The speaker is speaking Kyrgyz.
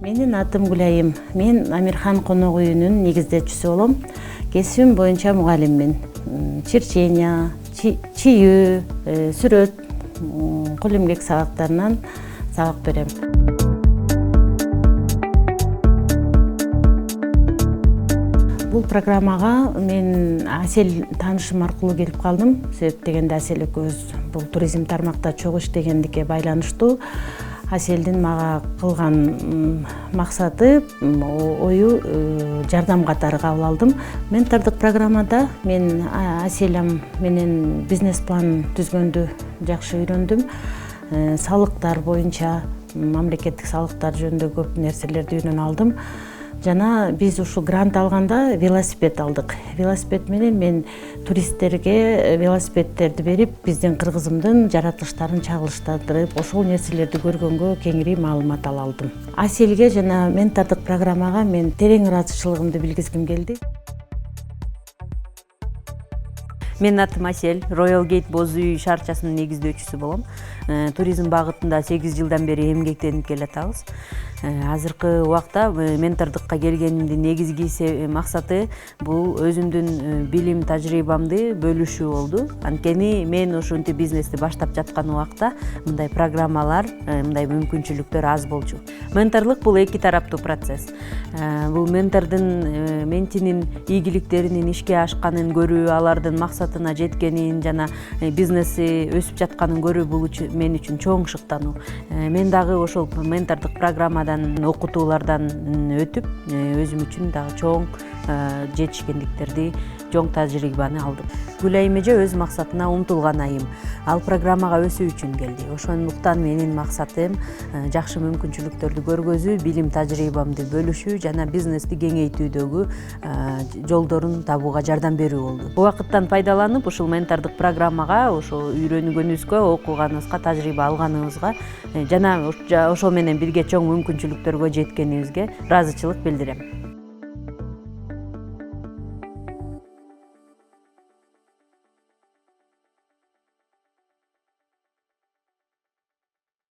Менин атым Гүлайым. Мен Амирхан конок үйүнүн негиздечиси болом. Кесибим боюнча мугалиммин. Черчение, чийүү, сүрөт, кол эмгек сабактарынан сабак берем. Бул программага мен Асель таанышым аркылуу келип калдым. Себеп дегенде Асель экөөбүз бул туризм тармакта чогуу иштегендикке байланыштуу. Аселдин мага кылган максаты, ою жардам катары кабыл алдым. Ментордук программада мен Аселям менен бизнес план түзгөндү жакшы үйрөндүм. Салыктар боюнча, мамлекеттик салыктар жөнүндө көп нерселерди үйрөнө алдым. Жана биз ушул грант алганда велосипед алдык. Велосипед менен мен туристтерге велосипедтерди берип, биздин кыргызымдын жаратылыштарын чагылыштырып, ошол нерселерди көргөнгө кеңири маалымат ала алдым. Аселге жана ментордук программага мен терең ыраазычылыгымды билгизгим келди. Менин атым Асель, Royal Gate боз үй шаарчасынын негиздөөчүсү болом. Туризм багытында 8 жылдан бери эмгектенип келатабыз. Азыркы убакта ментордукка келгенимдин негизги максаты бул өзүмдүн билим тажрыйбамды бөлүшүү болду. Анткени мен ушинтип бизнести баштап жаткан убакта мындай программалар, мындай мүмкүнчүлүктөр аз болчу. Менторлук бул эки тараптуу процесс. Бул ментинин ийгиликтеринин ишке ашканын көрүү, алардын максатына жеткенин жана бизнеси өсүп жатканын көрүү бул мен үчүн чоң шыктануу. Мен дагы ошол ментордук программадан, окутуулардан өтүп, өзүм үчүн дагы чоң жетишкендиктерди, чоң тажрыйбаны алдым. Гүлайым эже өз максатына умтулган айым. Ал программага өсүү үчүн келди. Ошондуктан менин максатым жакшы мүмкүнчүлүктөрдү көргөзүү, билим тажрыйбамды бөлүшүү жана бизнести кеңейтүүдөгү жолдорун табууга жардам берүү болду. Убакыттан пайдаланып, ушул ментордук программага, ошол үйрөнгөнүбүзгө, окуганыбызга, тажрыйба алганыбызга жана ошол менен бирге чоң мүмкүнчүлүктөргө жеткенибизге ыраазычылык билдирем.